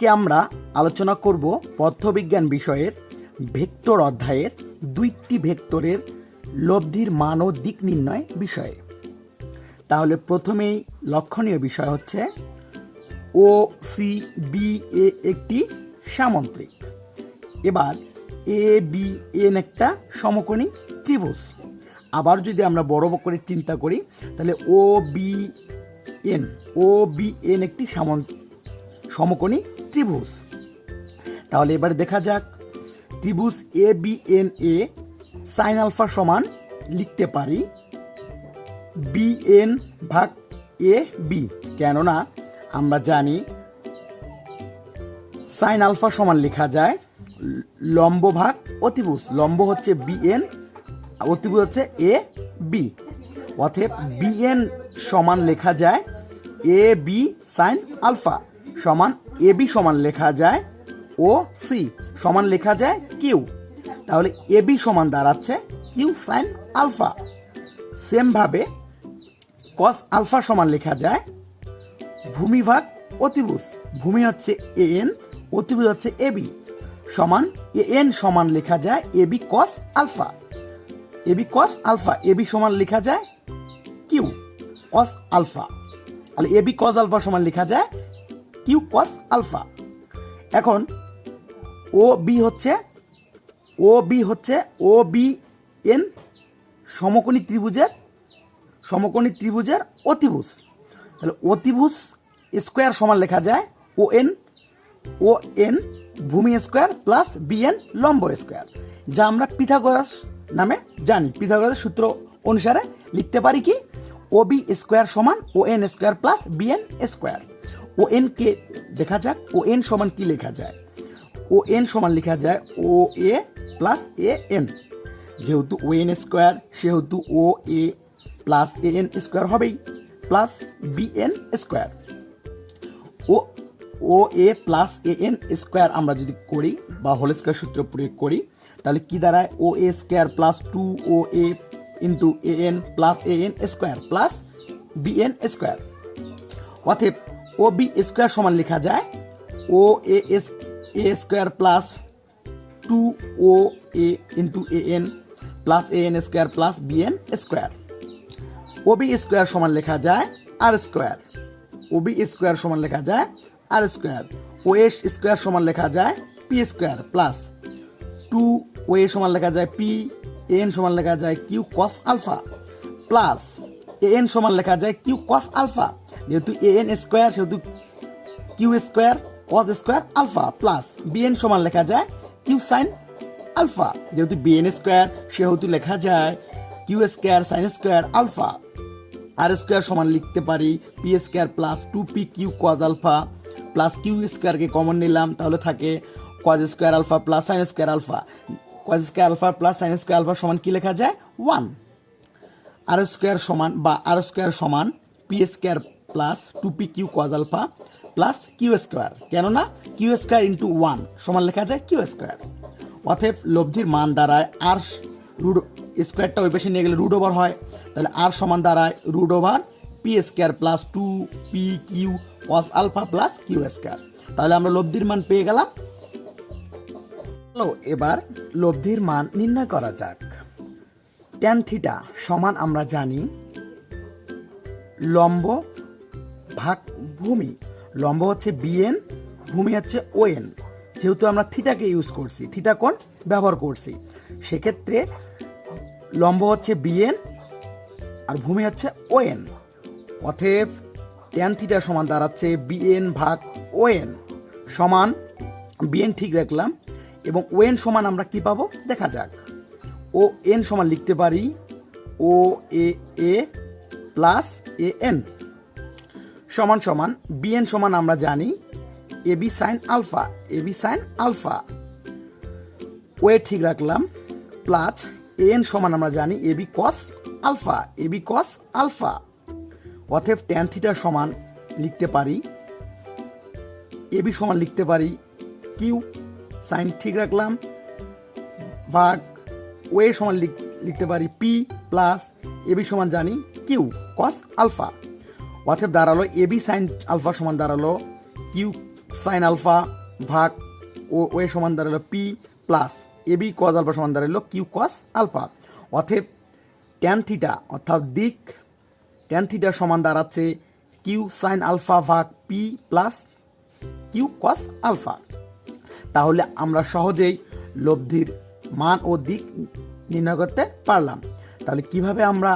আজকে আমরা আলোচনা করব পদার্থবিজ্ঞান বিষয়ের ভেক্টর অধ্যায়ের দুইটি ভেক্টরের লব্ধির মান ও দিক নির্ণয় বিষয়ে। তাহলে প্রথমেই লক্ষণীয় বিষয় হচ্ছে ও সি বি এ একটি সামন্ত্রিক। এবার এ বি এন একটা সমকোণী ত্রিভুজ। আবার যদি আমরা বড় করে চিন্তা করি তাহলে ও বি এন একটি সমকোণী ত্রিভুজ। তাহলে এবার দেখা যাক ত্রিভুজ A B N A sine alpha সমান লিখতে পারি বি এন ভাগ এ বি, কেননা আমরা জানি সাইন আলফা সমান লেখা যায় লম্ব ভাগ অতিভুজ। লম্ব হচ্ছে বি এন, অতিভুজ হচ্ছে এ বি। অতএব বি এন সমান লেখা যায় এ বি সাইন আলফা সমান এ বি সমান লেখা যায় ও সি সমান লেখা যায় কিউ। তাহলে এ বি সমান দাঁড়াচ্ছে কিউ সাইন আলফা। সেমভাবে কস আলফা সমান লেখা যায় ভূমি ভাগ অতিভুজ। ভূমি হচ্ছে এ এন, অতিভুজ হচ্ছে এ বি সমান এ এন সমান লেখা যায় A B cos alpha. A B cos alpha, A B সমান লেখা যায় কিউ কস আলফা। তাহলে এ বি কস আলফা সমান লেখা যায় কিউ কস আলফা। এখন ও বি হচ্ছে ও বি এন সমকোণী ত্রিভুজের অতিভুজ। তাহলে অতিভুজ স্কোয়ার সমান লেখা যায় ও এন ভূমি স্কোয়ার প্লাস বি এন লম্ব স্কোয়ার, যা আমরা পিথাগোরাস নামে জানি। পিথাগোরাসের সূত্র অনুসারে লিখতে পারি কি ও বি স্কোয়ার সমান O N square plus B N square. O N কে দেখা যাক ও এন সমান কি লেখা যায়। ও এন সমান লেখা যায় O A plus A N. যেহেতু ও এন স্কোয়ার সেহেতু O A plus A N square হবেই, plus B N square. O A plus A N square আমরা যদি করি বা হোল স্কোয়ার সূত্র প্রয়োগ করি তাহলে কি দাঁড়ায় O A square plus two O A into A N plus A N square plus B N square. অতএব ও বি স্কোয়ার সমান লেখা যায় O A square plus two O A into A N plus A N square plus B N square. O B square সমান লেখা যায় R square. O B square সমান লেখা যায় R square. O A square সমান লেখা যায় P square plus two O A সমান লেখা যায় পি, এন সমান লেখা যায় Q cos alpha plus A N সমান লেখা যায় কিউ কস আলফা। যেহেতু এ এন স্কোয়ার সেহেতু Q square cos square alpha plus B N সমান লেখা যায় কিউ সাইন আলফা। যেহেতু বি এন স্কোয়ার সেহেতু লেখা যায় Q square sine square alpha. R square সমান লিখতে পারি P square plus two P Q cos alpha plus Q স্কোয়ারকে কমন নিলাম, তাহলে থাকে cos square alpha plus sine square alpha. Cos square alpha plus sine square alpha সমান কি লেখা যায় 1। আর স্কোয়ার সমান P square plus two P Q cos alpha plus Q square, কেননা কিউ স্কোয়ার ইন্টু 1 সমান লেখা যায় কিউ স্কোয়ার। অতএব লব্ধির মান দাঁড়ায় আর রুট স্কোয়ারটা ওই পাশে নিয়ে গেলে রুট ওভার হয়, তাহলে আর সমান দাঁড়ায় root over P square plus two P Q cos alpha plus Q square. তাহলে আমরা লব্ধির মান পেয়ে গেলাম। এবার লব্ধির মান নির্ণয় করা যাক। ট্যান থিটা সমান আমরা জানি লম্ব ভাগ ভূমি। লম্ব হচ্ছে বিএন, ভূমি হচ্ছে ও এন। যেহেতু আমরা থিটাকে ইউজ করছি, থিটা কোণ ব্যবহার করছি, সেক্ষেত্রে লম্ব হচ্ছে বিএন আর ভূমি হচ্ছে ও এন। অতএব ট্যান থিটা সমান দাঁড়াচ্ছে বিএন ভাগ ও এন সমান বিএন ঠিক রাখলাম এবং ও এন সমান আমরা কি পাবো দেখা যাক। ও এন সমান লিখতে পারি ও এ প্লাস এ এন সমান সমান বিএন সমান আমরা জানি A B sine alpha, A B sine alpha. ও এ ঠিক রাখলাম প্লাস এ এন সমান আমরা জানি A B cos alpha, A B cos alpha. অতএব ট্যান থিটা সমান লিখতে পারি এ বি সমান লিখতে পারি কিউ সাইন ঠিক রাখলাম ভাগ ও এ সমান লিখতে পারি পি প্লাস এ বি সমান জানি কিউ কস আলফা। অতএব দাঁড়ালো এ বি সাইন আলফা সমান দাঁড়ালো কিউ সাইন আলফা ভাগ ও এ সমান দাঁড়ালো P plus A B cos alpha সমান দাঁড়ালো কিউ কস আলফা। অতএব ট্যান থিটা অর্থাৎ দিক ট্যান থিটা সমান দাঁড়াচ্ছে কিউ সাইন আলফা ভাগ P plus Q cos alpha. তাহলে আমরা সহজেই লব্ধির মান ও দিক নির্ণয় করতে পারলাম। তাহলে কিভাবে আমরা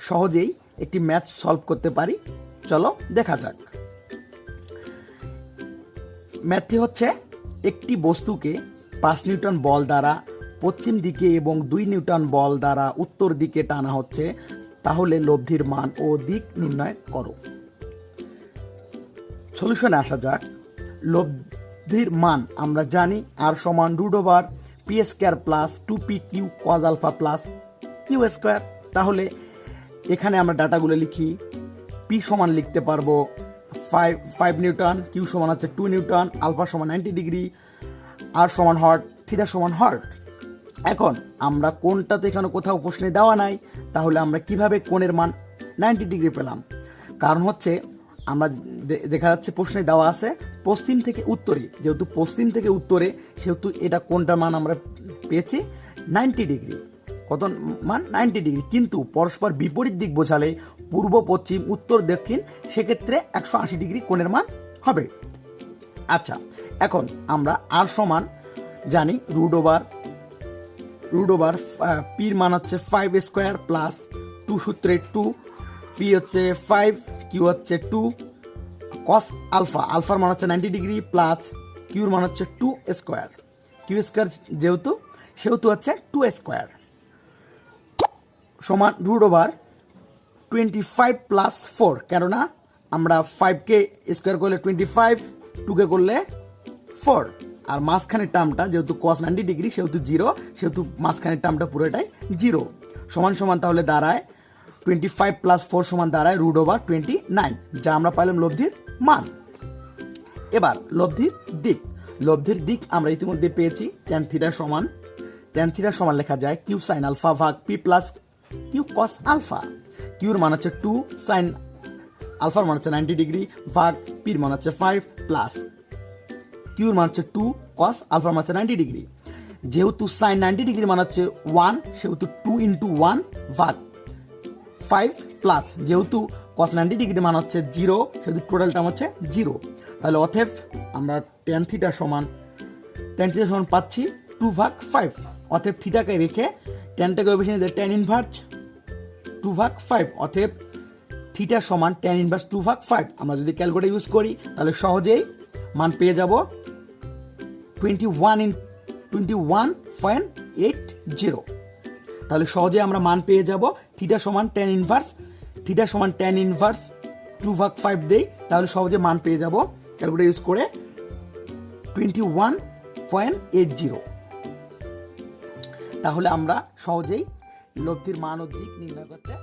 সহজেই একটি ম্যাথ সলভ করতে পারি চলো দেখা যাক। ম্যাথটি হচ্ছে একটি বস্তুকে 5 নিউটন বল দ্বারা পশ্চিম দিকে এবং 2 নিউটন বল দ্বারা উত্তর দিকে টানা হচ্ছে, তাহলে লব্ধির মান ও দিক নির্ণয় করো। সলিউশনে আসা যাক। লব্ধির মান আমরা জানি আর সমান √ P square plus 2p Q cos alpha plus Q square. তাহলে এখানে আমরা ডাটাগুলো লিখি। পি সমান লিখতে পারবো 5 নিউটন, কিউ সমান হচ্ছে 2 নিউটন, আলফা সমান 90 ডিগ্রি, আর সমান হট, থিটা সমান হট। এখন আমরা কোনটাতে এখানে কোথাও প্রশ্নে দেওয়া নাই, তাহলে আমরা কিভাবে কোণের মান 90 ডিগ্রি পেলাম? কারণ হচ্ছে আমরা দেখা যাচ্ছে প্রশ্নে দেওয়া আছে পশ্চিম থেকে উত্তরে, যেহেতু পশ্চিম থেকে উত্তরে সেহেতু এটা কোনটার মান আমরা পেয়েছি 90 ডিগ্রি। কত মান? 90 ডিগ্রি। কিন্তু পরস্পর বিপরীত দিক বোঝালে পূর্ব পশ্চিম উত্তর দক্ষিণ, সেক্ষেত্রে 180 ডিগ্রি কোণের মান হবে। আচ্ছা, এখন আমরা আর সমান জানি √ পির মান হচ্ছে 5 স্কোয়ার প্লাস 2 সূত্রে 2, পি হচ্ছে 5, কিউ হচ্ছে 2 কস আলফা, আলফার মান হচ্ছে 90 ডিগ্রি প্লাস কিউর মান হচ্ছে 2 স্কোয়ার, কিউ স্কোয়ার সেহেতু হচ্ছে 2 স্কোয়ার সমান √ 25 প্লাস 4, কেননা আমরা 5কে স্কোয়ার করলে 25, 2কে করলে 4, আর মাঝখানের টার্মটা যেহেতু cos 90 ডিগ্রি সেহেতু 0, সেহেতু মাঝখানের টার্মটা পুরোটাই 0 সমান সমান তাহলে দাঁড়ায় 25 প্লাস 4 সমান দাঁড়ায় √ 29, যা আমরা পাইলাম লব্ধির মান। এবার লব্ধির দিক আমরা ইতিমধ্যে পেয়েছি। ট্যান থিটা সমান লেখা যায় কিউ সাইন আলফা ভাগ P plus Q cos alpha. কিউর মান হচ্ছে 2, সাইন আলফার মান হচ্ছে 90 ডিগ্রি ভাগ পির মান হচ্ছে 5 প্লাস কিউর মান হচ্ছে 2 কস আলফার মান হচ্ছে 90 ডিগ্রি। যেহেতু সাইন 90 ডিগ্রি মান হচ্ছে 1, সেহেতু 2 × 1 ভাগ 5 প্লাস যেহেতু cos 90 ডিগ্রি মান হচ্ছে 0, সেহেতু টোটাল টার্ম হচ্ছে 0। তাহলে অতএব আমরা ট্যান থিটা সমান পাচ্ছি 2/5। অতএব থিটাকে রেখে ট্যানটাকে বেশি নিতে ট্যান ইনভার্স 2/5, অতএব থিটা সমান ট্যান ইনভার্স 2/5। আমরা যদি ক্যালকুলেটর ইউজ করি তাহলে সহজেই মান পেয়ে যাব 21.80। তাহলে সহজে আমরা মান পেয়ে যাব থিটা সমান ট্যান ইনভার্স 2/5 দেই, তাহলে সহজে মান পেয়ে যাব ক্যালকুলেটর ইউজ করে 21.80। তাহলে আমরা সহজেই লব্ধির মান ও দিক নির্ণয় করতে